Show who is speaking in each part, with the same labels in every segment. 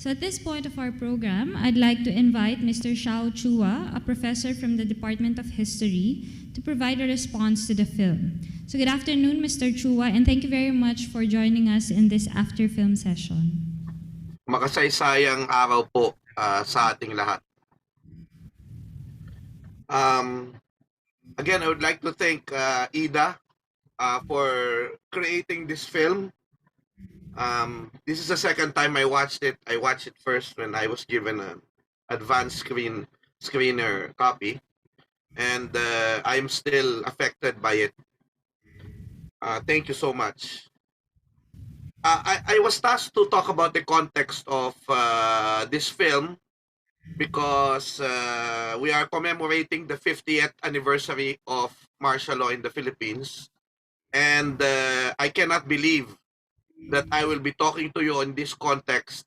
Speaker 1: So at this point of our program, I'd like to invite Mr. Xiao Chua, a professor from the Department of History, to provide a response to the film. So good afternoon, Mr. Chua, and thank you very much for joining us in this after-film session.
Speaker 2: Makasaysayang araw po sa ating lahat. Again, I would like to thank Ida for creating this film. This is the second time I watched it. I watched it first when I was given an advanced screener copy, and I'm still affected by it. Thank you so much. I was tasked to talk about the context of this film because we are commemorating the 50th anniversary of martial law in the Philippines. And I cannot believe that I will be talking to you in this context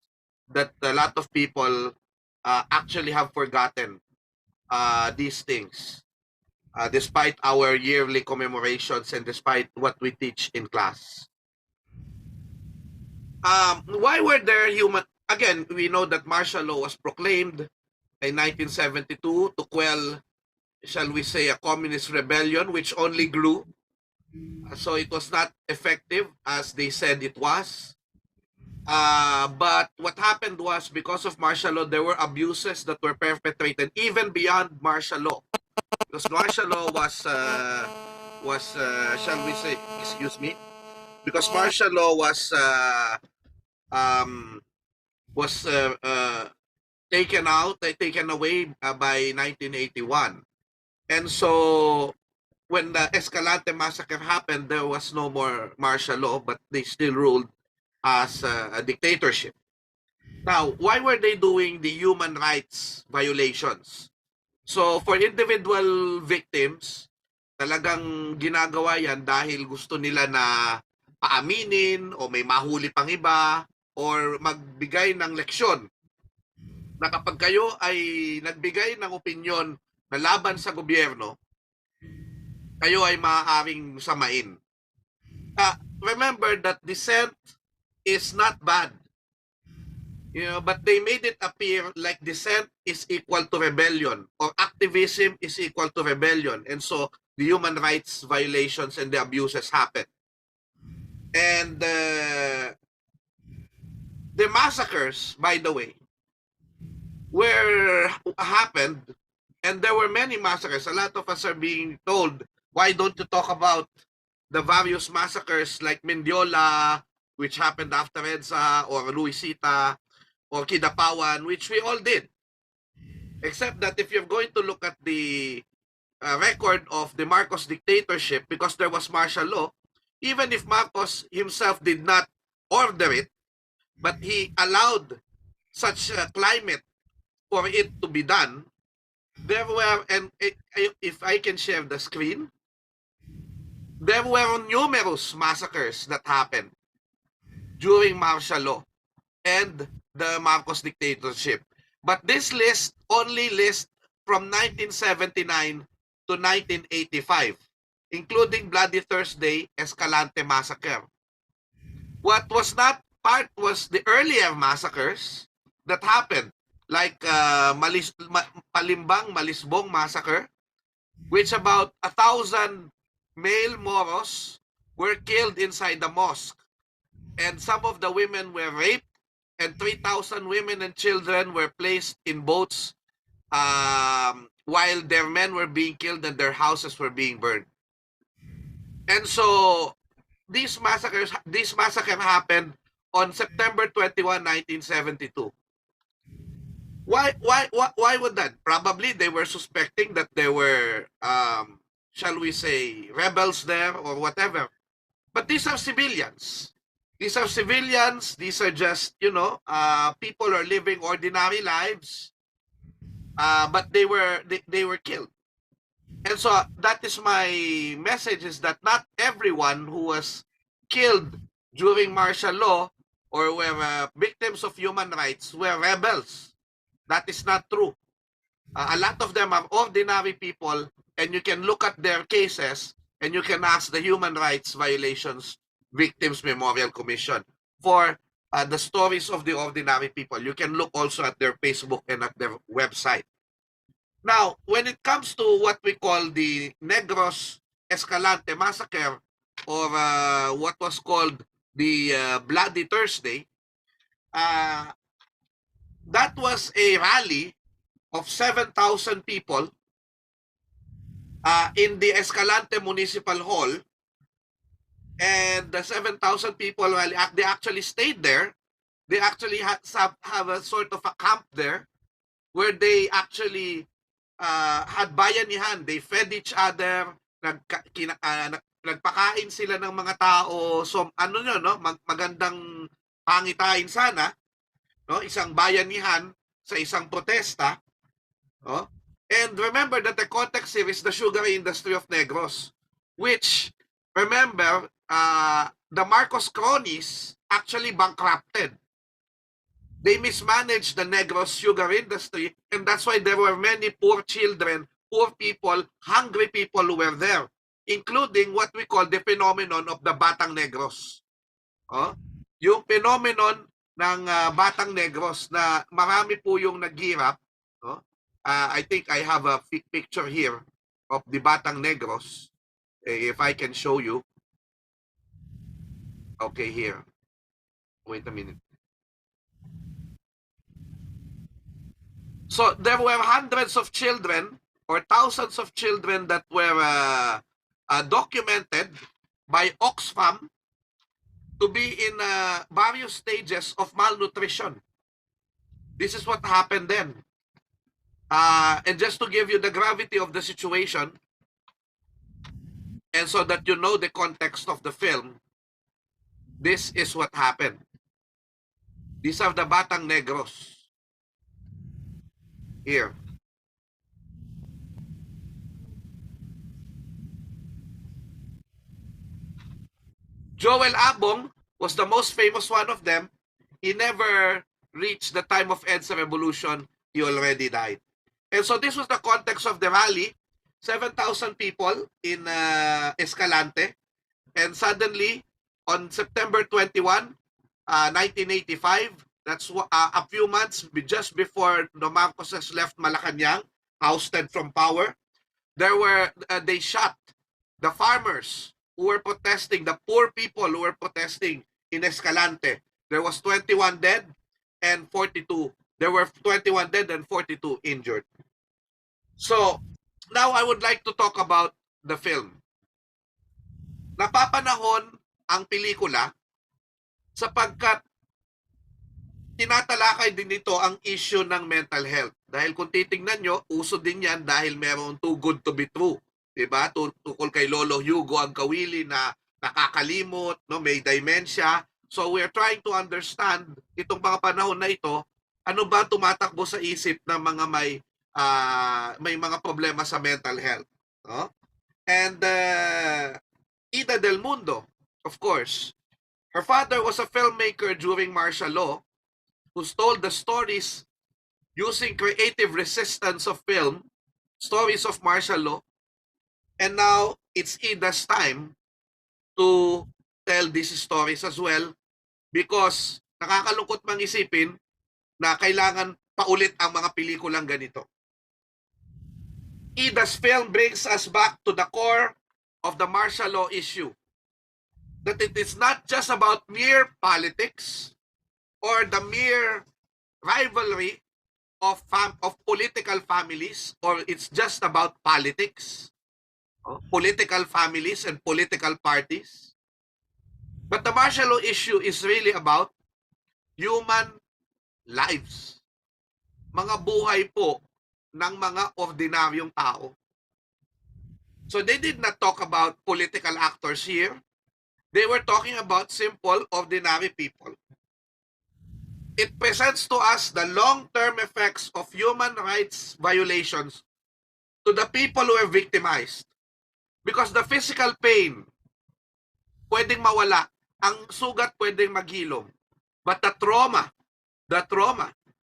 Speaker 2: that a lot of people actually have forgotten these things, despite our yearly commemorations and despite what we teach in class. Why were there human... Again, we know that martial law was proclaimed in 1972 to quell, shall we say, a communist rebellion which only grew. So it was not effective as they said it was. But what happened was, because of martial law, there were abuses that were perpetrated even beyond martial law. Because martial law was shall we say, excuse me, because martial law was taken away by 1981. And so when the Escalante massacre happened, there was no more martial law, but they still ruled as a dictatorship. Now, why were they doing the human rights violations? So for individual victims, talagang ginagawa yan dahil gusto nila na paaminin o may mahuli pang iba or magbigay ng leksyon na kapag kayo ay nagbigay ng opinyon na laban sa gobyerno, kayo ay maaaring samain. Remember that dissent is not bad. But they made it appear like dissent is equal to rebellion or activism is equal to rebellion. And so the human rights violations and the abuses happen. And the massacres, by the way, happened, and there were many massacres. A lot of us are being told, why don't you talk about the various massacres like Mendiola, which happened after EDSA, or Luisita, or Kidapawan, which we all did. Except that if you're going to look at the record of the Marcos dictatorship, because there was martial law, even if Marcos himself did not order it, but he allowed such a climate for it to be done, there were, and if I can share the screen, there were numerous massacres that happened during martial law and the Marcos dictatorship. But this list only lists from 1979 to 1985, including Bloody Thursday, Escalante massacre. What was not part was the earlier massacres that happened, like Palimbang Malisbong massacre, which about 1,000 male Moros were killed inside the mosque, and some of the women were raped, and 3,000 women and children were placed in boats while their men were being killed and their houses were being burned. And so this massacre happened on September 21, 1972. Why would that? Probably they were suspecting that there were, shall we say, rebels there or whatever. But these are civilians. These are civilians. These are just, people are living ordinary lives. But they were killed. And so that is my message, is that not everyone who was killed during martial law or were victims of human rights were rebels. That is not true. A lot of them are ordinary people, and you can look at their cases and you can ask the Human Rights Violations Victims Memorial Commission for the stories of the ordinary people. You can look also at their Facebook and at their website. Now, when it comes to what we call the Negros Escalante Massacre, or what was called the Bloody Thursday, that was a rally of 7,000 people in the Escalante Municipal Hall, and the 7,000 people, well, they actually stayed there. They actually have a sort of a camp there where they actually had bayanihan. They fed each other, nagpakain sila ng mga tao. So ano yun, no? Magandang pangitain sana, no? Isang bayanihan sa isang protesta, no? And remember that the context here is the sugar industry of Negros, which, remember, the Marcos cronies actually bankrupted. They mismanaged the Negros sugar industry, and that's why there were many poor children, poor people, hungry people who were there, including what we call the phenomenon of the Batang Negros. Yung phenomenon ng Batang Negros na marami po yung naghirap. I think I have a picture here of the Batang Negros. If I can show you. Okay, here. Wait a minute. So there were hundreds of children or thousands of children that were documented by Oxfam to be in various stages of malnutrition. This is what happened then. And just to give you the gravity of the situation, and so that you know the context of the film, this is what happened. These are the Batang Negros. Here. Joel Abong was the most famous one of them. He never reached the time of EDSA revolution. He already died. And so this was the context of the rally. 7,000 people in Escalante. And suddenly, on September 21, 1985, that's a few months just before the Marcoses left Malacanang, ousted from power, they shot the farmers who were protesting, the poor people who were protesting in Escalante. There was 21 dead and 42. There were 21 dead and 42 injured. So, now I would like to talk about the film. Napapanahon ang pelikula sapagkat tinatalakay din nito ang issue ng mental health. Dahil kung titingnan nyo, uso din yan dahil meron too good to be true. Diba? Tukol kay Lolo Hugo ang kawili na nakakalimot, no? May dementia. So we're trying to understand itong mga panahon na ito, ano ba tumatakbo sa isip ng mga may mga problema sa mental health. No? And Ida del Mundo, of course, her father was a filmmaker during martial law who told the stories using creative resistance of film, stories of martial law. And now it's Ida's time to tell these stories as well, because nakakalungkot mang isipin na kailangan paulit ang mga pelikulang ganito. Ida's film brings us back to the core of the martial law issue, that it is not just about mere politics or the mere rivalry of political families, or it's just about politics, political families and political parties. But the martial law issue is really about human lives. Mga buhay po ng mga ordinaryong tao. So they did not talk about political actors here. They were talking about simple, ordinary people. It presents to us the long-term effects of human rights violations to the people who are victimized. Because the physical pain, pwedeng mawala. Ang sugat pwedeng maghilom. But the trauma,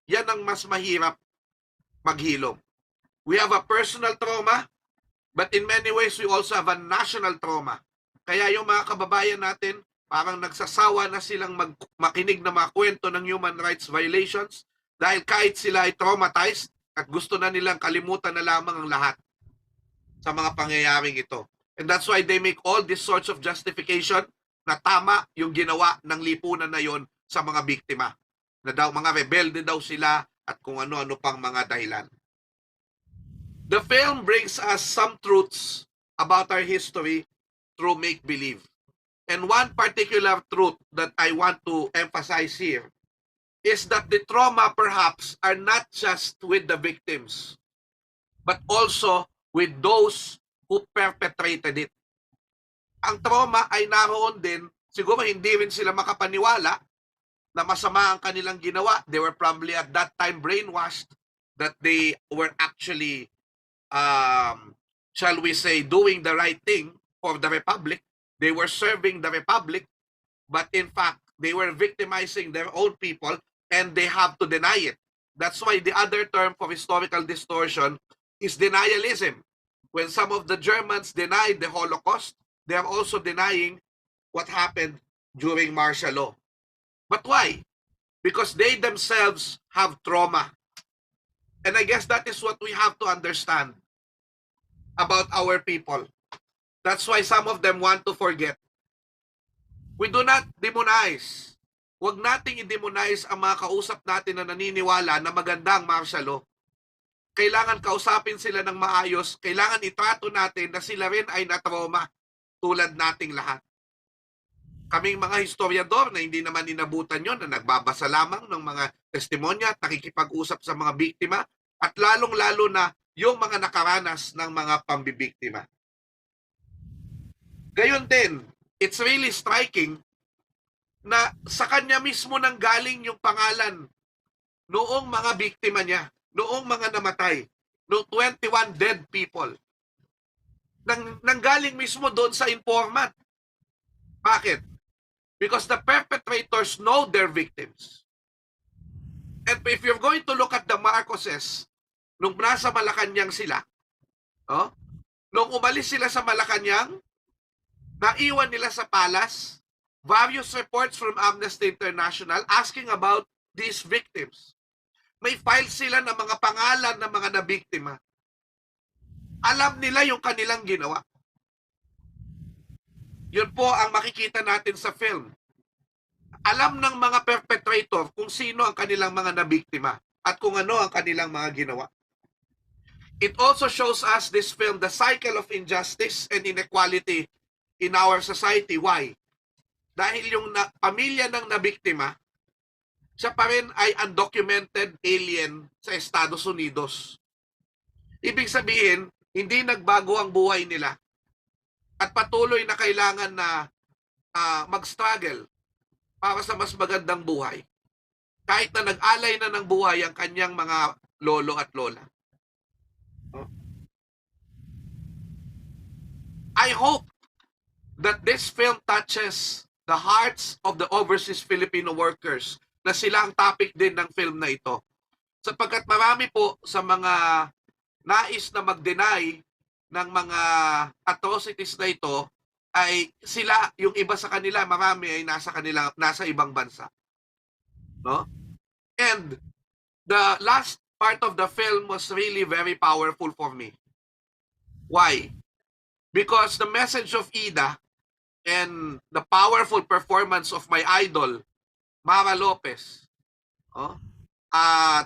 Speaker 2: yan ang mas mahirap maghilom. We have a personal trauma, but in many ways we also have a national trauma. Kaya yung mga kababayan natin Parang nagsasawa na silang makinig na mga kwento ng human rights violations dahil kahit sila ay traumatized at gusto na nilang kalimutan na lamang ang lahat sa mga pangyayaring ito. And that's why they make all these sorts of justification na tama yung ginawa ng lipunan na yon sa mga biktima. Na daw mga rebelde daw sila at kung ano-ano pang mga dahilan. The film brings us some truths about our history through make-believe. And one particular truth that I want to emphasize here is that the trauma perhaps are not just with the victims, but also with those who perpetrated it. Ang trauma ay naroon din, siguro hindi rin sila makapaniwala na masama ang kanilang ginawa. They were probably at that time brainwashed that they were actually, shall we say, doing the right thing for the Republic. They were serving the Republic, but in fact, they were victimizing their own people and they have to deny it. That's why the other term for historical distortion is denialism. When some of the Germans denied the Holocaust, they are also denying what happened during martial law. But why? Because they themselves have trauma. And I guess that is what we have to understand about our people. That's why some of them want to forget. We do not demonize. Huwag nating i-demonize ang mga kausap natin na naniniwala na maganda ang martial law. Kailangan kausapin sila ng maayos. Kailangan itrato natin na sila rin ay na-trauma tulad nating lahat. Kaming mga historiador na hindi naman inabutan yon, na nagbabasa lamang ng mga testimonya at nakikipag-usap sa mga biktima at lalong-lalo na yung mga nakaranas ng mga pambibiktima. Gayon din, it's really striking na sa kanya mismo nang galing yung pangalan noong mga biktima niya, noong mga namatay, noong 21 dead people. Nanggaling mismo doon sa informant. Bakit? Because the perpetrators know their victims. And if you're going to look at the Marcoses, nung nasa Malacanang sila, nung umalis sila sa Malacanang, naiwan nila sa palace various reports from Amnesty International asking about these victims. May files sila ng mga pangalan ng mga nabiktima. Alam nila yung kanilang ginawa. Yun po ang makikita natin sa film. Alam ng mga perpetrator kung sino ang kanilang mga nabiktima at kung ano ang kanilang mga ginawa. It also shows us, this film, the cycle of injustice and inequality in our society. Why? Dahil yung pamilya ng nabiktima, siya pa rin ay undocumented alien sa Estados Unidos. Ibig sabihin, hindi nagbago ang buhay nila at patuloy na kailangan na mag-struggle para sa mas magandang buhay. Kahit na nag-alay na ng buhay ang kanyang mga lolo at lola. I hope that this film touches the hearts of the overseas Filipino workers na sila ang topic din ng film na ito. Sapagkat marami po sa mga nais na mag-deny ng mga atrocities na ito ay sila, yung iba sa kanila, marami ay nasa ibang bansa. No? And the last part of the film was really very powerful for me. Why? Because the message of Ida and the powerful performance of my idol, Mara Lopez,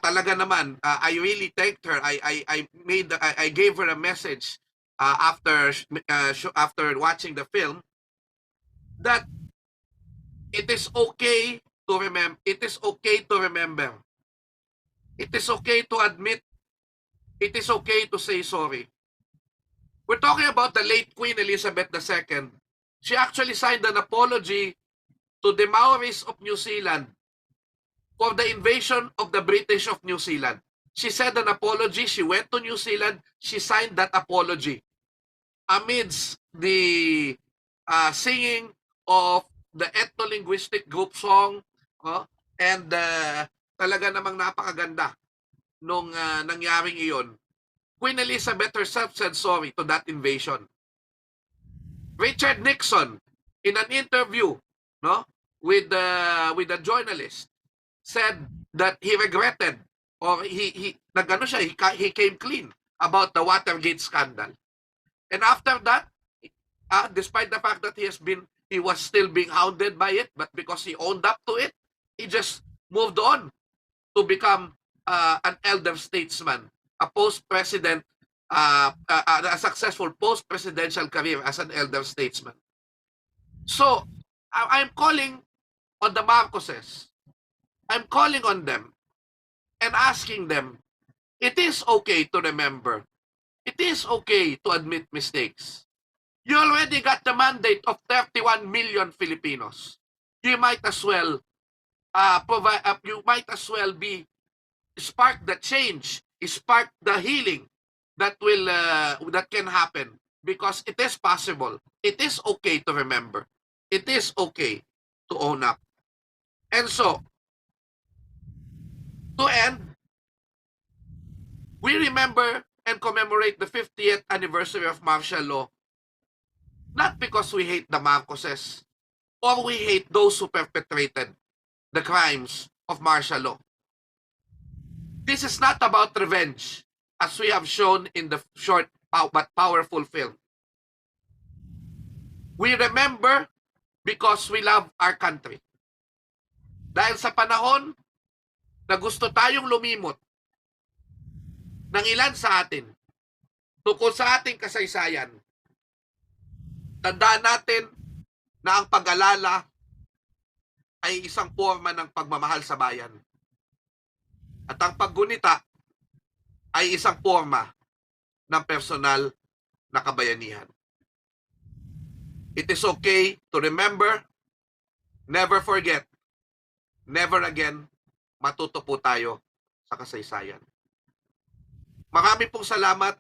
Speaker 2: talaga naman, I really thanked her. I gave her a message after watching the film that it is okay to remember. It is okay to remember. It is okay to admit. It is okay to say sorry. We're talking about the late Queen Elizabeth II. She actually signed an apology to the Maoris of New Zealand for the invasion of the British of New Zealand. She said an apology. She went to New Zealand. She signed that apology amidst the singing of the ethno-linguistic group song, and talaga namang napakaganda nung nangyaring iyon. Queen Elizabeth herself said sorry to that invasion. Richard Nixon, in an interview no, with the journalist, said that he regretted, or he nagano siya, he came clean about the Watergate scandal. And after that, despite the fact that he was still being hounded by it, but because he owned up to it, he just moved on to become an elder statesman, a post-president, a successful post-presidential career as an elder statesman. So, I'm calling on the Marcoses. I'm calling on them and asking them, it is okay to remember. It is okay to admit mistakes. You already got the mandate of 31 million Filipinos. You might as well you might as well be spark the change, spark the healing that will that can happen, because it is possible. It is okay to remember. It is okay to own up. And so, to end, we remember and commemorate the 50th anniversary of martial law, not because we hate the Marcoses or we hate those who perpetrated the crimes of martial law. This is not about revenge, as we have shown in the short but powerful film. We remember because we love our country. Dahil sa panahon na gusto tayong lumimot ng ilan sa atin tungkol sa ating kasaysayan, tandaan natin na ang pag-alala ay isang forma ng pagmamahal sa bayan. At ang paggunita ay isang forma ng personal na kabayanihan. It is okay to remember, never forget, never again matuto po tayo sa kasaysayan. Marami pong salamat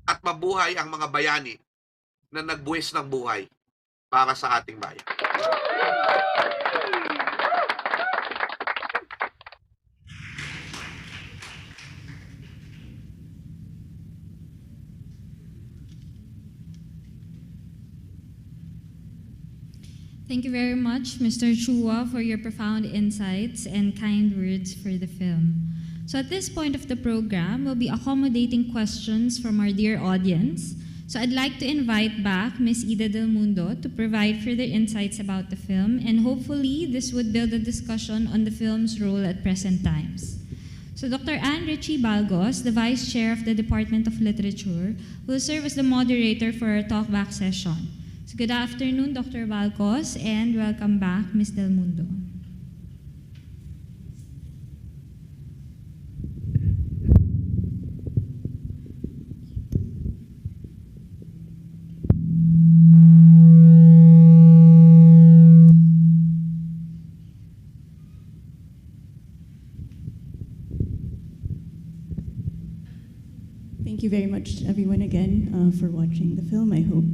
Speaker 2: at mabuhay ang mga bayani na nagbuwis ng buhay para sa ating bayan.
Speaker 1: Thank you very much, Mr. Chua, for your profound insights and kind words for the film. So at this point of the program, we'll be accommodating questions from our dear audience. So I'd like to invite back Ms. Ida Del Mundo to provide further insights about the film, and hopefully this would build a discussion on the film's role at present times. So Dr. Ann Richie Balgos, the Vice Chair of the Department of Literature, will serve as the moderator for our talkback session. So good afternoon, Dr. Balgos, and welcome back, Ms. Del Mundo.
Speaker 3: Thank you very much, everyone, again, for watching the film. I hope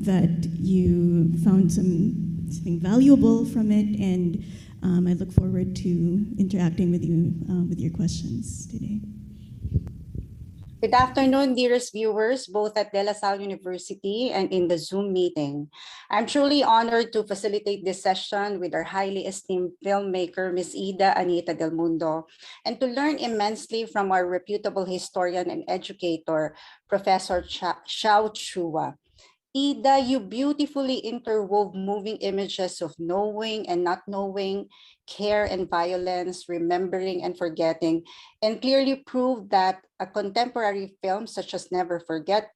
Speaker 3: that you found something valuable from it, and I look forward to interacting with you with your questions today.
Speaker 4: Good afternoon, dearest viewers, both at De La Salle University and in the Zoom meeting. I'm truly honored to facilitate this session with our highly esteemed filmmaker, Ms. Ida Anita Del Mundo, and to learn immensely from our reputable historian and educator, Professor Xiao Chua. Ida, you beautifully interwove moving images of knowing and not knowing, care and violence, remembering and forgetting, and clearly proved that a contemporary film such as Never Forget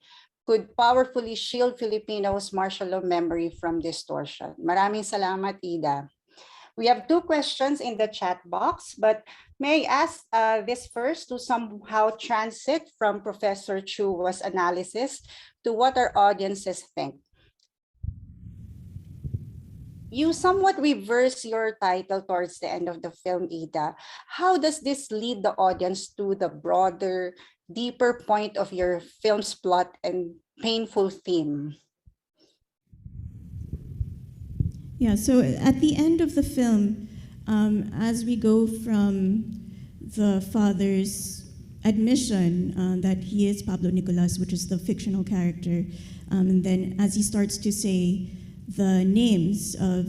Speaker 4: could powerfully shield Filipinos' martial law memory from distortion. Maraming salamat, Ida. We have two questions in the chat box, but may I ask this first to somehow transit from Professor Chua's analysis to what our audiences think. You somewhat reverse your title towards the end of the film, Ida. How does this lead the audience to the broader, deeper point of your film's plot and painful theme?
Speaker 3: Yeah, so at the end of the film, as we go from the father's admission that he is Pablo Nicolas, which is the fictional character, and then as he starts to say the names of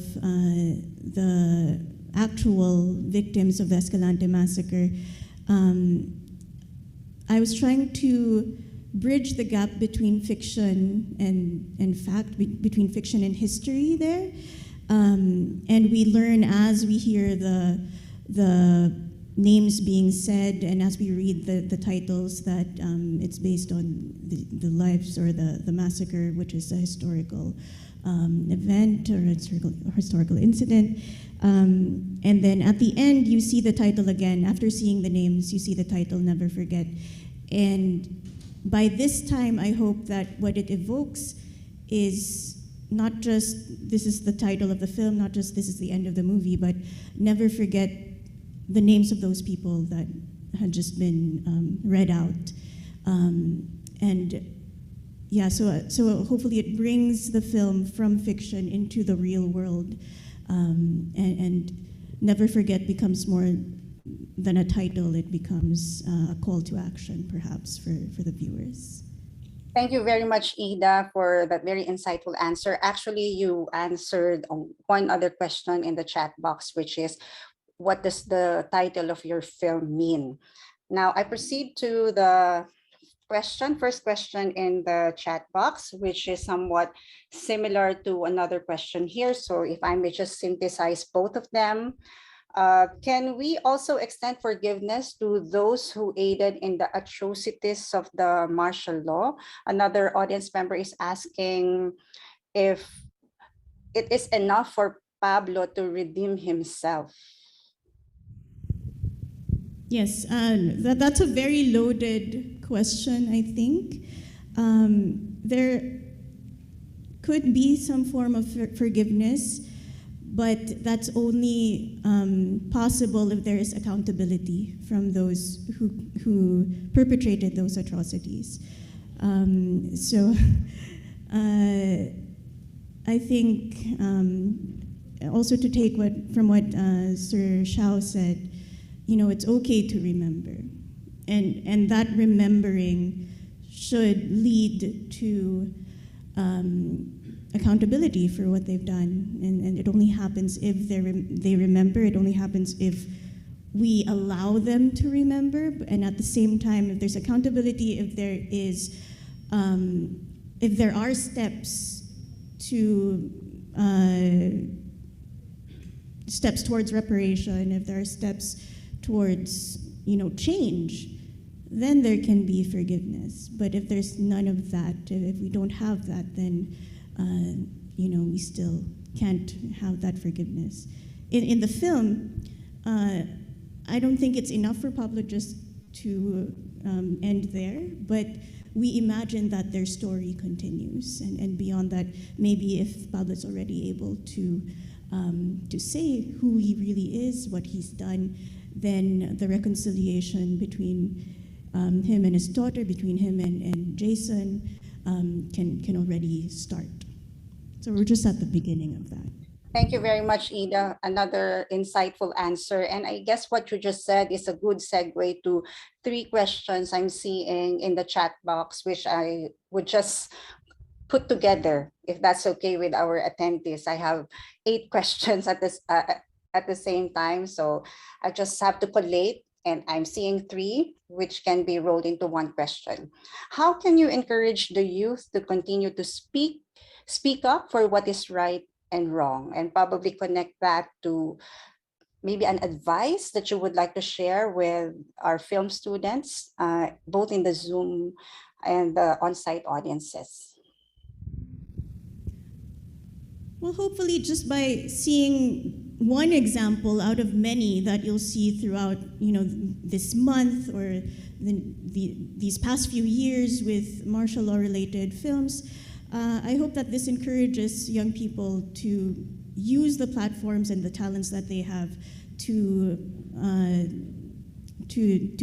Speaker 3: the actual victims of the Escalante massacre, I was trying to bridge the gap between fiction and fact, between fiction and history there. And we learn as we hear the names being said and as we read the titles that it's based on the lives or the massacre, which is a historical event or a historical incident. And then at the end, you see the title again. After seeing the names, you see the title, Never Forget. And by this time, I hope that what it evokes is not just this is the title of the film, not just this is the end of the movie, but never forget the names of those people that had just been read out. And yeah, so hopefully it brings the film from fiction into the real world, and Never Forget becomes more than a title. It becomes a call to action, perhaps, for the viewers.
Speaker 4: Thank you very much, Ida, for that very insightful answer. Actually, you answered one other question in the chat box, which is, what does the title of your film mean? Now, I proceed to the first question in the chat box, which is somewhat similar to another question here. So if I may just synthesize both of them. Can we also extend forgiveness to those who aided in the atrocities of the martial law? Another audience member is asking if it is enough for Pablo to redeem himself.
Speaker 3: Yes, that's a very loaded question, I think. There could be some form of forgiveness, but that's only possible if there is accountability from those who perpetrated those atrocities. So I think also to take from what Sir Xiao said, you know, it's okay to remember. And that remembering should lead to accountability for what they've done. And it only happens if they remember. It only happens if we allow them to remember. And at the same time, if there's accountability, if there are steps towards reparation, if there are steps towards, you know, change, then there can be forgiveness. But if there's none of that, if we don't have that, then you know, we still can't have that forgiveness. In the film, I don't think it's enough for Pablo just to end there, but we imagine that their story continues, and beyond that, maybe if Pablo's already able to say who he really is, what he's done, then the reconciliation between him and his daughter, between him and Jhason, can already start. So we're just at the beginning of that.
Speaker 4: Thank you very much, Ida. Another insightful answer. And I guess what you just said is a good segue to 3 questions I'm seeing in the chat box, which I would just put together, if that's okay with our attendees. I have 8 questions at the same time, so I just have to collate, and I'm seeing 3, which can be rolled into 1 question. How can you encourage the youth to continue to speak up for what is right and wrong, and probably connect that to maybe an advice that you would like to share with our film students, both in the Zoom and the on-site audiences?
Speaker 3: Well, hopefully just by seeing one example out of many that you'll see throughout, you know, this month or these past few years with martial law related films, I hope that this encourages young people to use the platforms and the talents that they have to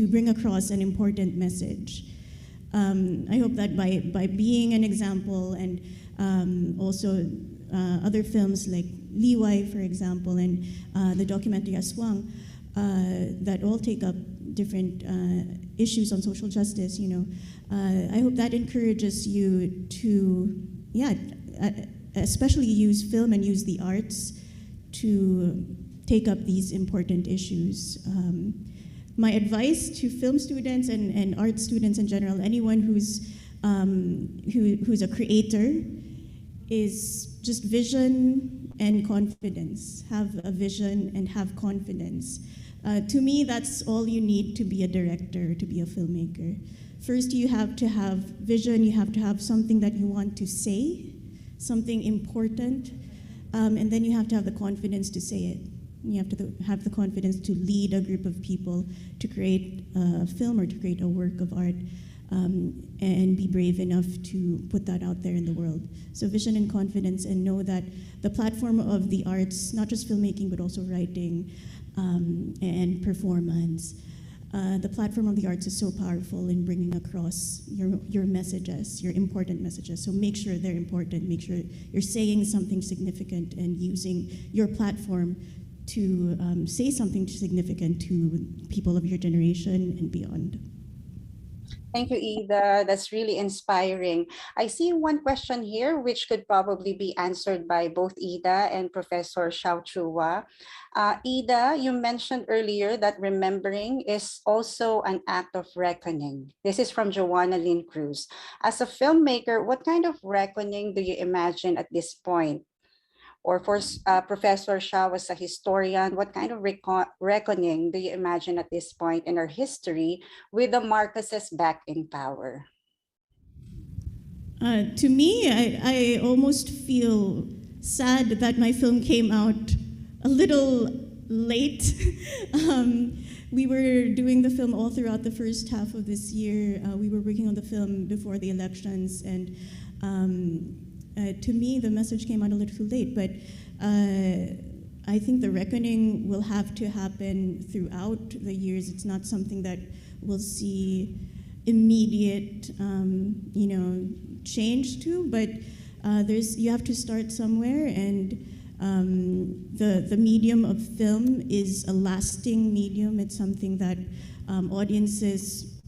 Speaker 3: bring across an important message. I hope that by being an example, and also other films like Liway, for example, and the documentary Aswang, that all take up different issues on social justice, you know, I hope that encourages you to, especially use film and use the arts to take up these important issues. My advice to film students and art students in general, anyone who's a creator, is just vision and confidence. Have a vision and have confidence. To me, that's all you need to be a director, to be a filmmaker. First, you have to have vision, you have to have something that you want to say, something important, and then you have to have the confidence to say it. You have to have the confidence to lead a group of people to create a film or to create a work of art, and be brave enough to put that out there in the world. So vision and confidence, and know that the platform of the arts, not just filmmaking, but also writing and performance, the platform of the arts is so powerful in bringing across your messages, your important messages. So make sure they're important, make sure you're saying something significant and using your platform to say something significant to people of your generation and beyond.
Speaker 4: Thank you, Ida. That's really inspiring. I see one question here, which could probably be answered by both Ida and Professor Xiao Chua. Ida, you mentioned earlier that remembering is also an act of reckoning. This is from Joanna Lynn Cruz. As a filmmaker, what kind of reckoning do you imagine at this point? Or for Professor Xiao as a historian, what kind of reckoning do you imagine at this point in our history with the Marcoses back in power?
Speaker 3: To me, I almost feel sad that my film came out a little late. We were doing the film all throughout the first half of this year. We were working on the film before the elections, and to me, the message came out a little late, but I think the reckoning will have to happen throughout the years. It's not something that we'll see immediate, change to, but you have to start somewhere, and the medium of film is a lasting medium. It's something that audiences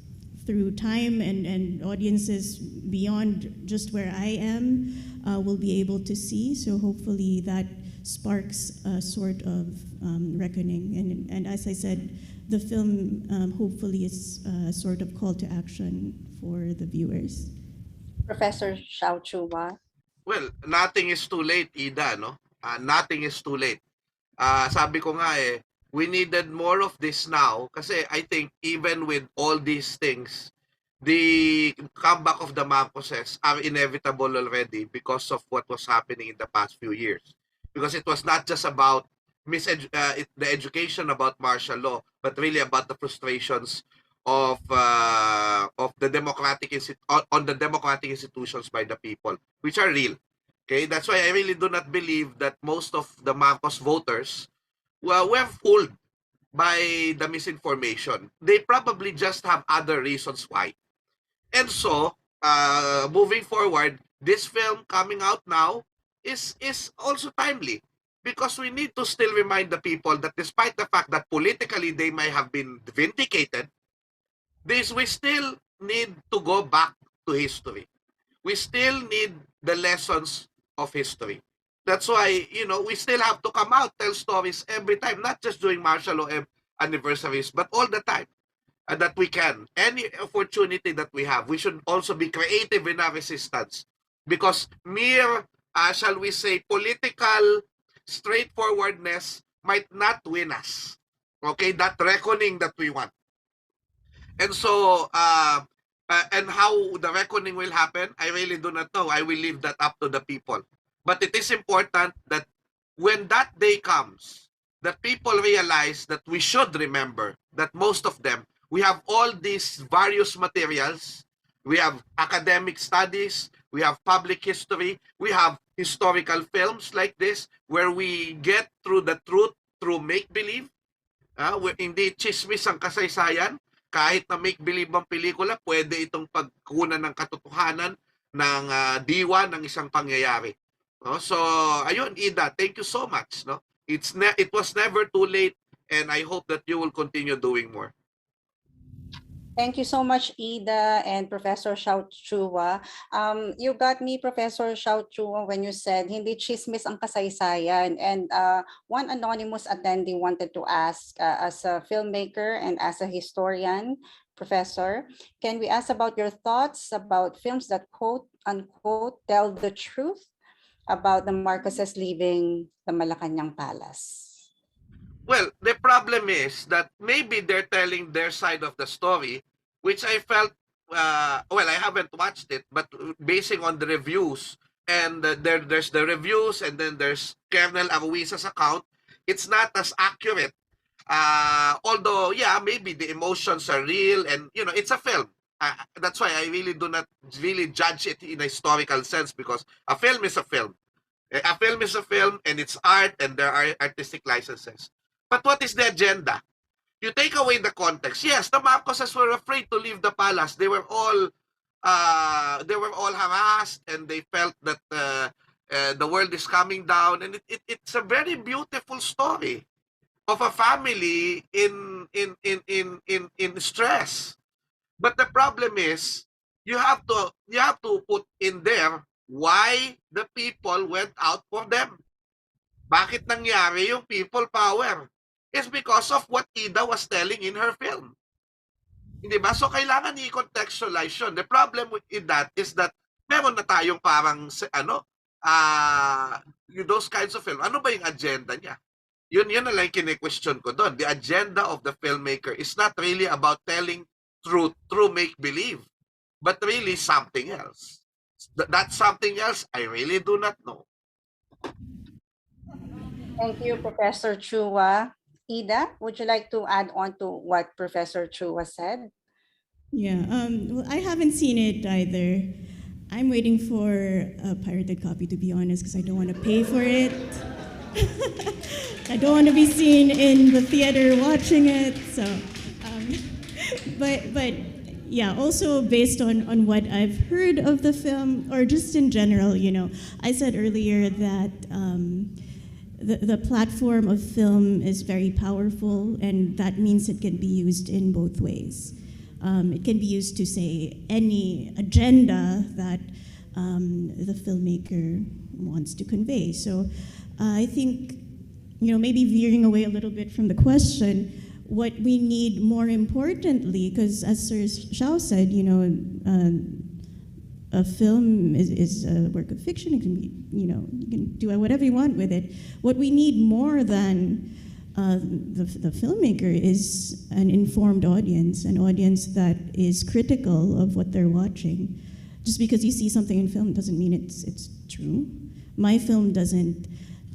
Speaker 3: through time and audiences beyond just where I am will be able to see. So hopefully that sparks a sort of reckoning. And as I said, the film hopefully is a sort of call to action for the viewers.
Speaker 4: Professor Xiao Chua.
Speaker 2: Well, nothing is too late, Ida, no? Nothing is too late. Sabi ko nga we needed more of this now kasi I think even with all these things, the comeback of the Marcoses are inevitable already because of what was happening in the past few years. Because it was not just about the education about martial law, but really about the frustrations of the democratic on the democratic institutions by the people, which are real. Okay, that's why I really do not believe that most of the Marcos voters were fooled by the misinformation. They probably just have other reasons why. And so, moving forward, this film coming out now is also timely because we need to still remind the people that despite the fact that politically they may have been vindicated, we still need to go back to history. We still need the lessons of history. That's why, we still have to come out, tell stories every time, not just during martial law anniversaries, but all the time that we can. Any opportunity that we have, we should also be creative in our resistance because mere, shall we say, political straightforwardness might not win us. Okay, that reckoning that we want. And so, and how the reckoning will happen, I really do not know. I will leave that up to the people. But it is important that when that day comes, that people realize that we should remember that most of them, we have all these various materials. We have academic studies, we have public history, we have historical films like this where we get through the truth through make-believe. Hindi chismis ang kasaysayan. Kahit na make-believe ang pelikula, pwede itong pagkunan ng katotohanan ng diwa ng isang pangyayari. No? So, ayun, Ida, thank you so much. No? It was never too late, and I hope that you will continue doing more.
Speaker 4: Thank you so much, Ida and Professor Xiao Chua. You got me, Professor Xiao Chua, when you said hindi chismis ang kasaysayan. And one anonymous attendee wanted to ask, as a filmmaker and as a historian, Professor, can we ask about your thoughts about films that quote unquote tell the truth about the Marcoses leaving the Malacanang Palace?
Speaker 2: Well, the problem is that maybe they're telling their side of the story, which I felt, well, I haven't watched it, but basing on the reviews, and there's the reviews, and then there's Colonel Aruiza's account, it's not as accurate. Although, yeah, maybe the emotions are real, and, you know, it's a film. That's why I really do not really judge it in a historical sense, because a film is a film. A film is a film, and it's art, and there are artistic licenses. But what is the agenda? You take away the context. Yes, the Marcoses were afraid to leave the palace. They were all harassed, and they felt that the world is coming down. And it's a very beautiful story of a family in stress. But the problem is, you have to put in there why the people went out for them. Bakit nangyari yung people power? It's because of what Ida was telling in her film. Hindi ba? So kailangan i-contextualize yun. The problem with that is that meron na tayong parang those kinds of film. Ano ba yung agenda niya? Yun na lang kine-question ko doon. The agenda of the filmmaker is not really about telling truth through make-believe, but really something else. That something else, I really do not know.
Speaker 4: Thank you, Professor Chua. Ida, would you like to add on to what Professor Chua said?
Speaker 3: Yeah, well, I haven't seen it either. I'm waiting for a pirated copy, to be honest, because I don't want to pay for it. I don't want to be seen in the theater watching it. So, but yeah, also based on what I've heard of the film, or just in general, you know, I said earlier that the platform of film is very powerful, and that means it can be used in both ways. It can be used to say any agenda that the filmmaker wants to convey. So I think, you know, maybe veering away a little bit from the question, what we need more importantly, because as Sir Xiao said, you know, a film is a work of fiction. It can be, you know, you can do whatever you want with it. What we need more than the filmmaker is an informed audience, an audience that is critical of what they're watching. Just because you see something in film doesn't mean it's true. My film doesn't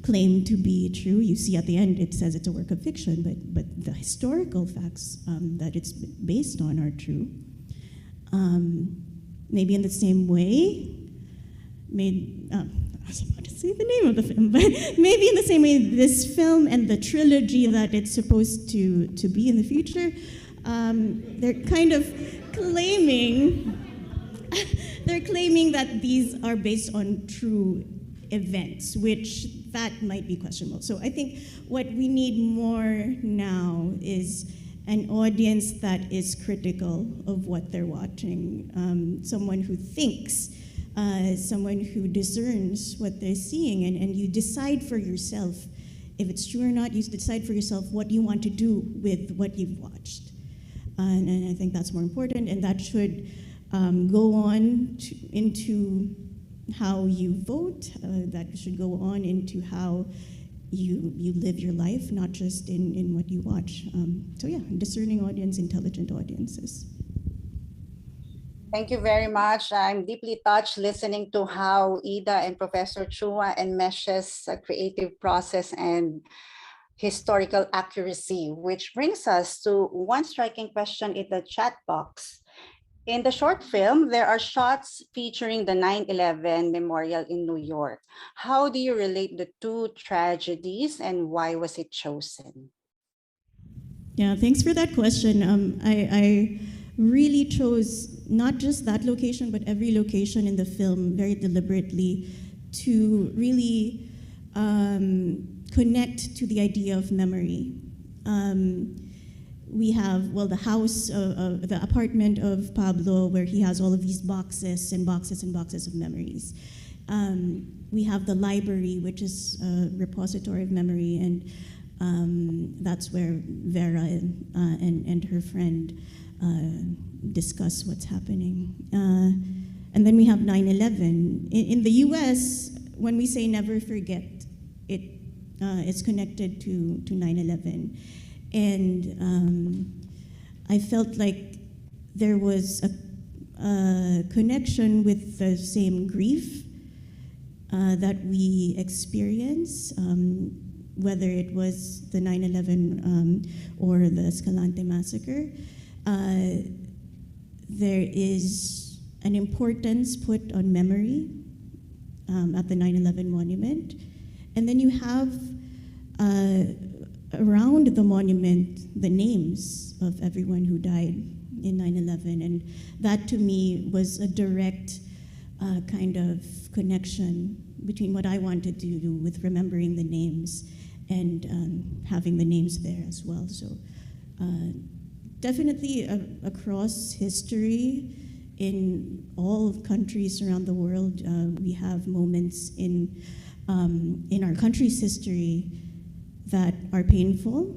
Speaker 3: claim to be true. You see at the end it says it's a work of fiction, but the historical facts that it's based on are true. Maybe in the same way, I was about to say the name of the film, but maybe in the same way, this film and the trilogy that it's supposed to be in the future, they're kind of claiming, that these are based on true events, which that might be questionable. So I think what we need more now is an audience that is critical of what they're watching, someone who thinks, someone who discerns what they're seeing, and you decide for yourself if it's true or not. You decide for yourself what you want to do with what you've watched. And I think that's more important, and that should go on into how you vote, that should go on into how you live your life, not just in what you watch. So yeah, discerning audience, intelligent audiences.
Speaker 4: Thank you very much. I'm deeply touched listening to how Ida and Professor Chua enmeshes a creative process and historical accuracy, which brings us to one striking question in the chat box. In the short film, there are shots featuring the 9/11 memorial in New York. How do you relate the two tragedies, and why was it chosen?
Speaker 3: Yeah, thanks for that question. I really chose not just that location, but every location in the film very deliberately to really connect to the idea of memory. we have, well, the house, the apartment of Pablo, where he has all of these boxes and boxes and boxes of memories. We have the library, which is a repository of memory, and that's where Vera and her friend discuss what's happening. And then we have 9/11. In the US, when we say never forget, it's connected to 9/11. And I felt like there was a connection with the same grief that we experience, whether it was the 9/11 or the Escalante massacre. There is an importance put on memory at the 9/11 monument. And then you have around the monument the names of everyone who died in 9/11. And that to me was a direct kind of connection between what I wanted to do with remembering the names and having the names there as well. So definitely across history, in all countries around the world, we have moments in our country's history that are painful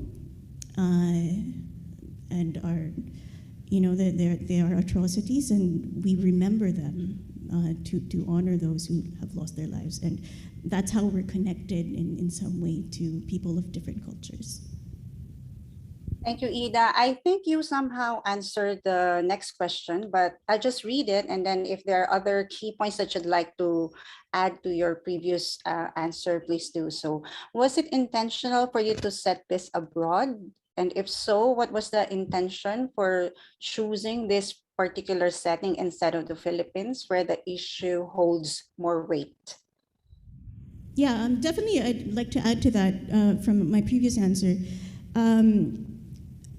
Speaker 3: and are, they are atrocities, and we remember them to honor those who have lost their lives. And that's how we're connected in some way to people of different cultures.
Speaker 4: Thank you, Ida. I think you somehow answered the next question, but I'll just read it. And then if there are other key points that you'd like to add to your previous answer, please do so. Was it intentional for you to set this abroad? And if so, what was the intention for choosing this particular setting instead of the Philippines, where the issue holds more weight?
Speaker 3: Yeah, definitely I'd like to add to that from my previous answer.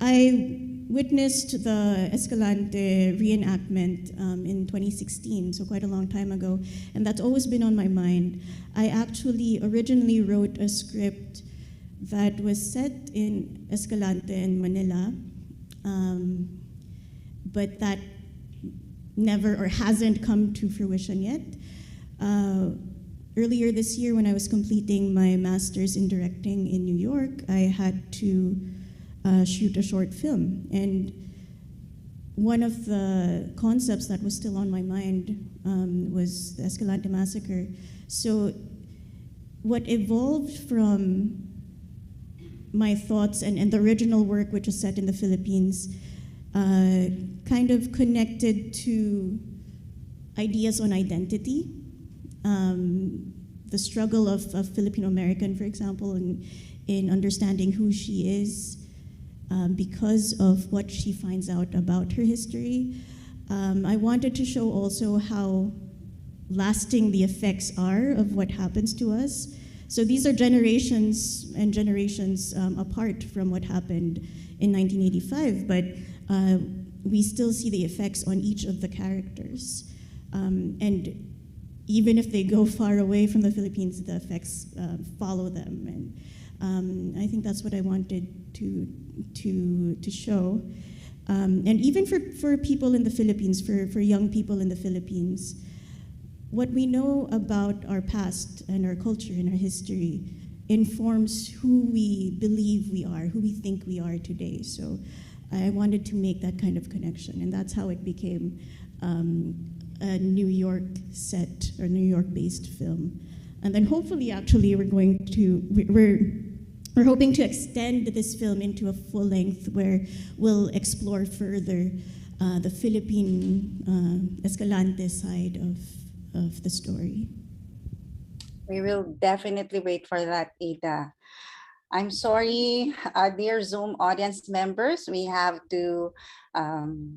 Speaker 3: I witnessed the Escalante reenactment in 2016, so quite a long time ago, and that's always been on my mind. I actually originally wrote a script that was set in Escalante in Manila, but that never or hasn't come to fruition yet. Earlier this year, when I was completing my master's in directing in New York, I had to shoot a short film. And one of the concepts that was still on my mind was the Escalante massacre. So what evolved from my thoughts and the original work, which was set in the Philippines, kind of connected to ideas on identity. The struggle of Filipino-American, for example, in understanding who she is, because of what she finds out about her history. I wanted to show also how lasting the effects are of what happens to us. So these are generations and generations apart from what happened in 1985, but we still see the effects on each of the characters. And even if they go far away from the Philippines, the effects follow them. And I think that's what I wanted to show. And even for people in the Philippines, for young people in the Philippines, what we know about our past and our culture and our history informs who we believe we are, who we think we are today. So I wanted to make that kind of connection, and that's how it became a New York set or New York-based film. And then hopefully, actually, we're hoping to extend this film into a full length where we'll explore further the Philippine Escalante side of the story.
Speaker 4: We will definitely wait for that, Ida. I'm sorry, dear Zoom audience members, we have to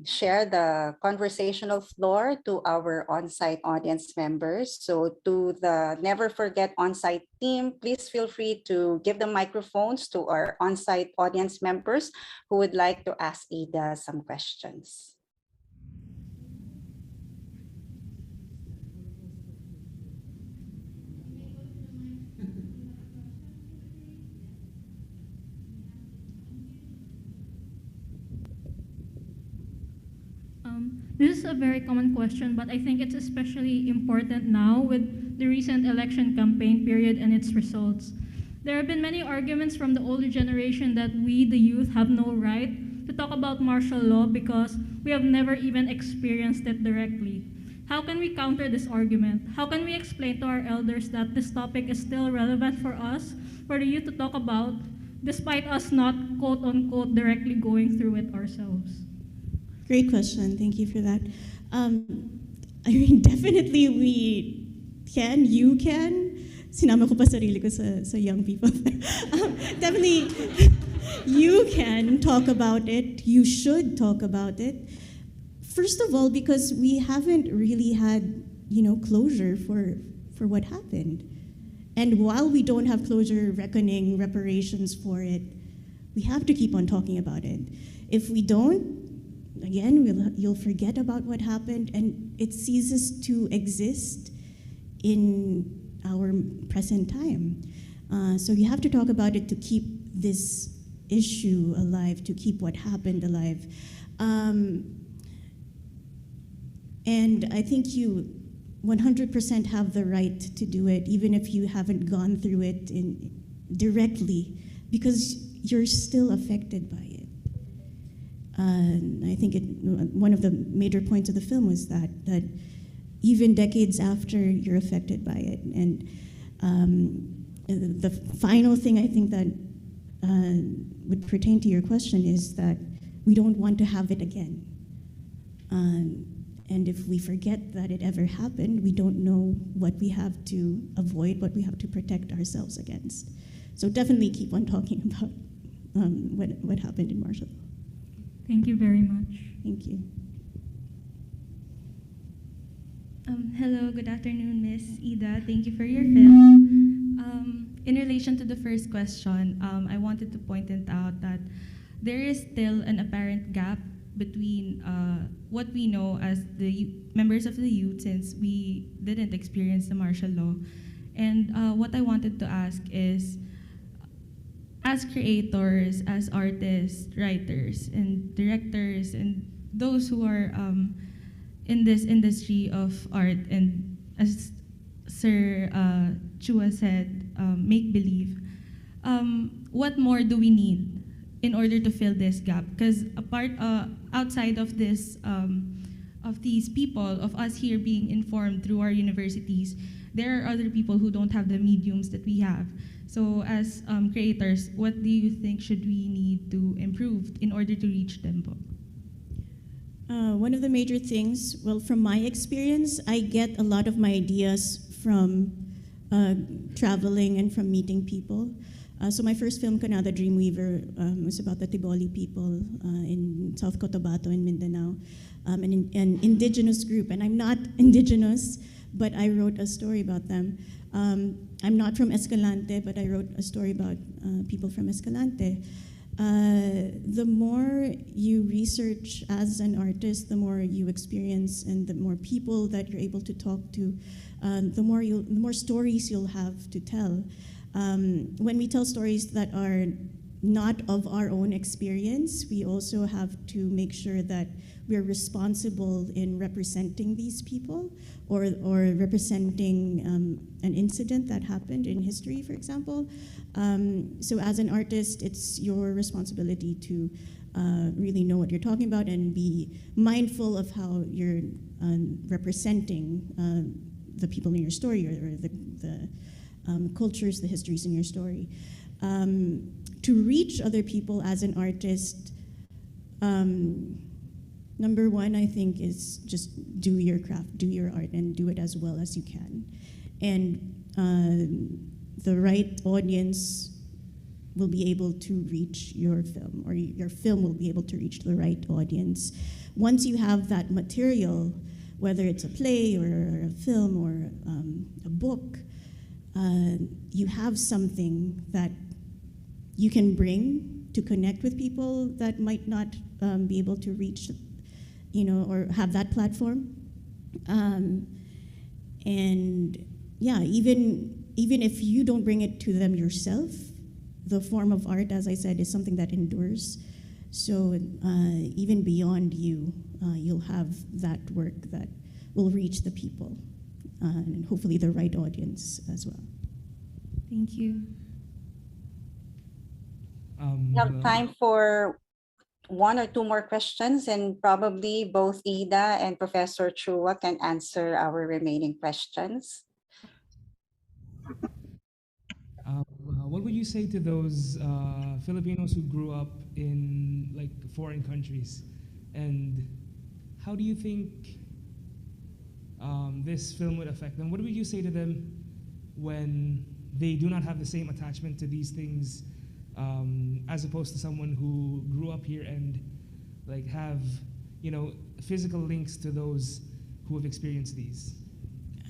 Speaker 4: share the conversational floor to our on-site audience members. So to the Never Forget on-site team, please feel free to give the microphones to our on-site audience members who would like to ask Ida some questions.
Speaker 5: is a very common question, but I think it's especially important now with the recent election campaign period and its results. There have been many arguments from the older generation that we, the youth, have no right to talk about martial law because we have never even experienced it directly. How can we counter this argument? How can we explain to our elders that this topic is still relevant for us, for the youth to talk about, despite us not, quote unquote, directly going through it ourselves?
Speaker 3: Great question. Thank you for that. I mean, definitely we can, you can. Sinama ko pa sarili ko sa young people. Definitely, you can talk about it. You should talk about it. First of all, because we haven't really had, closure for what happened. And while we don't have closure, reckoning, reparations for it, we have to keep on talking about it. If we don't, again, you'll forget about what happened, and it ceases to exist in our present time. So you have to talk about it to keep this issue alive, to keep what happened alive. And I think you 100% have the right to do it, even if you haven't gone through it directly, because you're still affected by it. I think one of the major points of the film was that even decades after you're affected by it. And the final thing I think that would pertain to your question is that we don't want to have it again. And if we forget that it ever happened, we don't know what we have to avoid, what we have to protect ourselves against. So definitely keep on talking about what happened in martial law.
Speaker 5: Thank you very much.
Speaker 3: Thank you.
Speaker 6: Hello, good afternoon, Miss Ida. Thank you for your film. In relation to the first question, I wanted to point it out that there is still an apparent gap between what we know as the members of the youth, since we didn't experience the martial law. And what I wanted to ask is, as creators, as artists, writers, and directors, and those who are in this industry of art, and as Sir Chua said, make believe, what more do we need in order to fill this gap? Because outside of this, of these people, of us here being informed through our universities, there are other people who don't have the mediums that we have. So as creators, what do you think should we need to improve in order to reach them?
Speaker 3: One of the major things, well, from my experience, I get a lot of my ideas from traveling and from meeting people. So my first film, Kanada Dreamweaver, was about the Tiboli people in South Cotabato in Mindanao, an indigenous group. And I'm not indigenous, but I wrote a story about them. I'm not from Escalante, but I wrote a story about people from Escalante. The more you research as an artist, the more you experience, and the more people that you're able to talk to, the more stories you'll have to tell. When we tell stories that are not of our own experience, we also have to make sure that we're responsible in representing these people, or representing an incident that happened in history, for example. So as an artist, it's your responsibility to really know what you're talking about and be mindful of how you're representing the people in your story, or the cultures, the histories in your story. To reach other people as an artist, number one, I think, is just do your craft, do your art, and do it as well as you can. And the right audience will be able to reach your film, or your film will be able to reach the right audience. Once you have that material, whether it's a play or a film or a book, you have something that you can bring to connect with people that might not be able to reach, or have that platform. And yeah, even if you don't bring it to them yourself, the form of art, as I said, is something that endures. So even beyond you, you'll have that work that will reach the people and hopefully the right audience as well.
Speaker 6: Thank you.
Speaker 4: We have
Speaker 7: Hello.
Speaker 4: time for one or two more questions, and probably both Ida and Professor Chua can answer our remaining questions.
Speaker 7: What would you say to those Filipinos who grew up in like foreign countries, and how do you think this film would affect them? What would you say to them when they do not have the same attachment to these things, as opposed to someone who grew up here and like have, you know, physical links to those who have experienced these?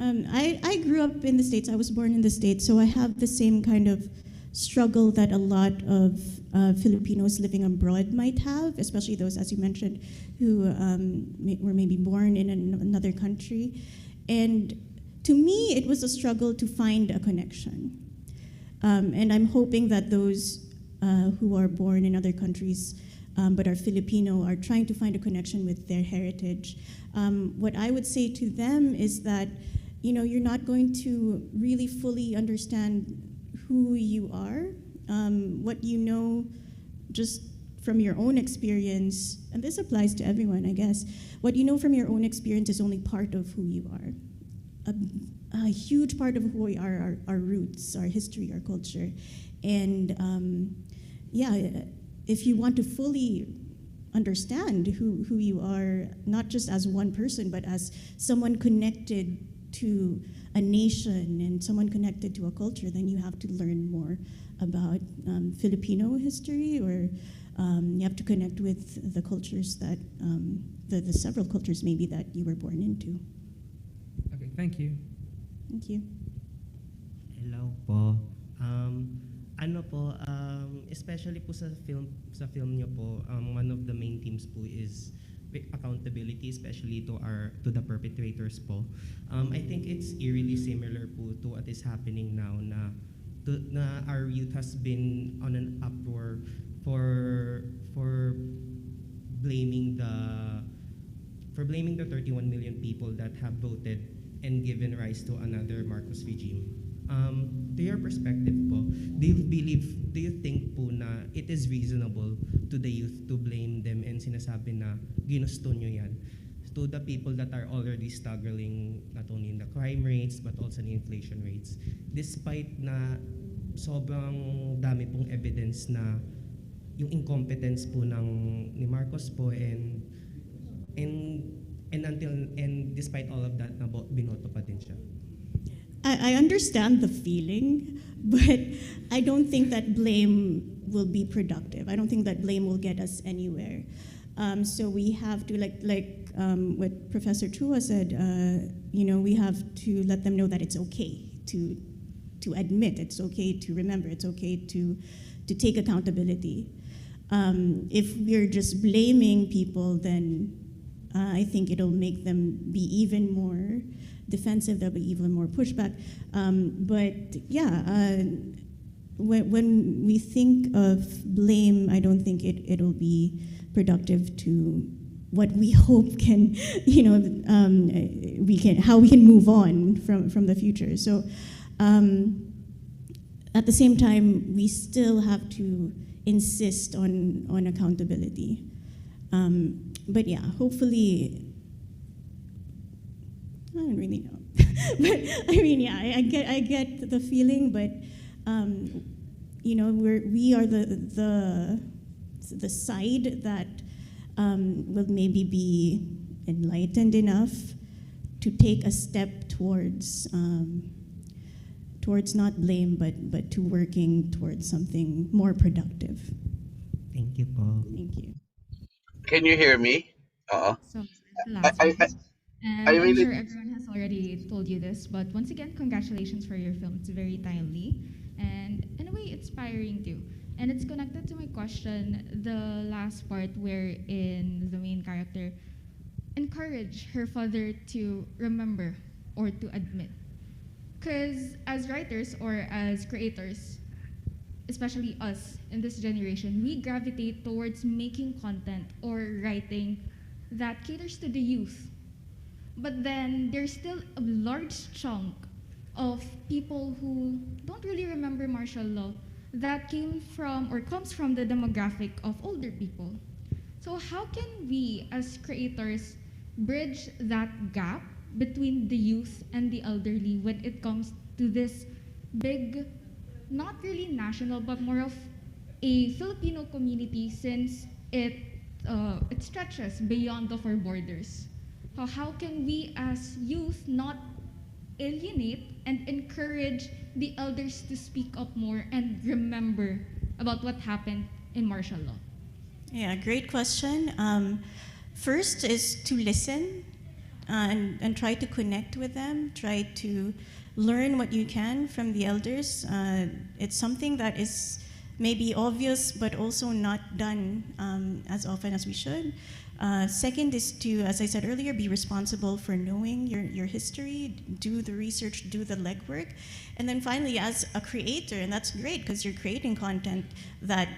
Speaker 3: I grew up in the States. I was born in the States, so I have the same kind of struggle that a lot of Filipinos living abroad might have, especially those, as you mentioned, who were maybe born in another country. And to me, it was a struggle to find a connection. And I'm hoping that those who are born in other countries but are Filipino are trying to find a connection with their heritage. What I would say to them is that, you know, you're not going to really fully understand who you are. What you know just from your own experience, and this applies to everyone, I guess, what you know from your own experience is only part of who you are. A huge part of who we are our roots, our history, our culture. And if you want to fully understand who you are, not just as one person, but as someone connected to a nation and someone connected to a culture, then you have to learn more about Filipino history, or you have to connect with the cultures that, the several cultures maybe that you were born into.
Speaker 7: Okay, thank you.
Speaker 3: Thank you.
Speaker 8: Hello po. Especially po sa film niyo po, one of the main themes po is accountability, especially to the perpetrators po. I think it's eerily similar po to what is happening now na our youth has been on an uproar for blaming the 31 million people that have voted and given rise to another Marcos regime. To your perspective po, do you think po na it is reasonable to the youth to blame them and sinasabi na ginusto nyo yan to the people that are already struggling not only in the crime rates but also in the inflation rates, despite na sobrang dami pong evidence na yung incompetence po ni Marcos po and despite all of that na binoto pa din siya?
Speaker 3: I understand the feeling, but I don't think that blame will be productive. I don't think that blame will get us anywhere. So we have to, like what Professor Chua said, we have to let them know that it's okay to admit, it's okay to remember, it's okay to take accountability. If we're just blaming people, then I think it'll make them be even more defensive, there'll be even more pushback. When we think of blame, I don't think it'll be productive to what we hope can, how we can move on from the future. So at the same time, we still have to insist on accountability. Hopefully, I don't really know. But I mean, I get the feeling, but we are the side that will maybe be enlightened enough to take a step towards not blame, but to working towards something more productive.
Speaker 8: Thank you po.
Speaker 3: Thank you.
Speaker 2: Can you hear me?
Speaker 9: So the
Speaker 2: I,
Speaker 9: last
Speaker 2: I,
Speaker 9: one.
Speaker 2: I
Speaker 9: And
Speaker 2: I
Speaker 9: I'm
Speaker 2: really,
Speaker 9: sure everyone has already told you this, but once again, congratulations for your film. It's very timely and in a way inspiring too. And it's connected to my question, the last part wherein the main character encouraged her father to remember or to admit. Because as writers or as creators, especially us in this generation, we gravitate towards making content or writing that caters to the youth. But then there's still a large chunk of people who don't really remember martial law that came from or comes from the demographic of older people. So how can we as creators bridge that gap between the youth and the elderly when it comes to this big, not really national, but more of a Filipino community, since it stretches beyond of our borders? So how can we as youth not alienate and encourage the elders to speak up more and remember about what happened in martial law?
Speaker 3: Yeah, great question. First is to listen and try to connect with them, try to learn what you can from the elders. It's something that is maybe obvious, but also not done as often as we should. Second is to, as I said earlier, be responsible for knowing your history, do the research, do the legwork. And then finally, as a creator, and that's great because you're creating content that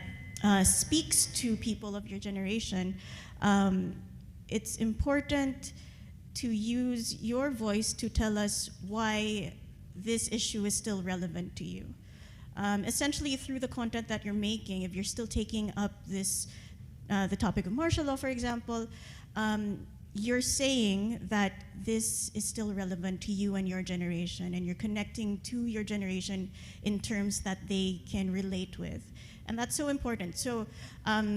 Speaker 3: speaks to people of your generation, it's important to use your voice to tell us why this issue is still relevant to you. Essentially, through the content that you're making, if you're still taking up this, the topic of martial law, for example, you're saying that this is still relevant to you and your generation, and you're connecting to your generation in terms that they can relate with. And that's so important. So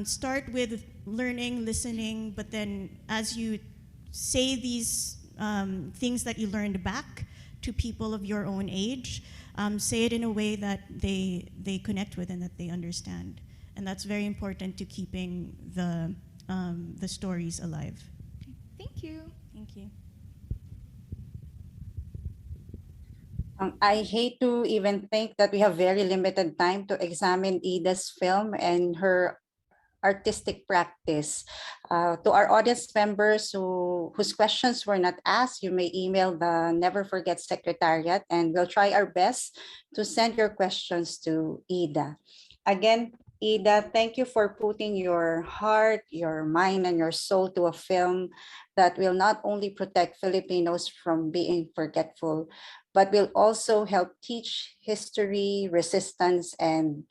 Speaker 3: start with learning, listening, but then as you say these things that you learned back to people of your own age, say it in a way that they connect with and that they understand. And that's very important to keeping the stories alive.
Speaker 9: Thank you.
Speaker 3: Thank you.
Speaker 4: I hate to even think that we have very limited time to examine Ida's film and her artistic practice. To our audience members whose questions were not asked, you may email the Never Forget Secretariat, and we'll try our best to send your questions to Ida. Again, Ida, thank you for putting your heart, your mind, and your soul to a film that will not only protect Filipinos from being forgetful, but will also help teach history, resistance, and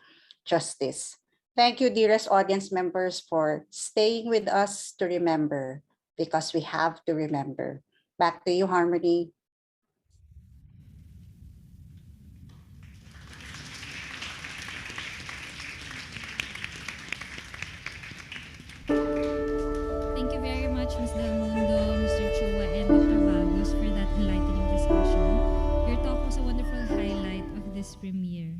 Speaker 4: justice. Thank you, dearest audience members, for staying with us to remember, because we have to remember. Back to you, Harmony.
Speaker 1: Thank you very much, Ms. Del Mundo, Mr. Chua, and Dr. Bagos for that enlightening discussion. Your talk was a wonderful highlight of this premiere.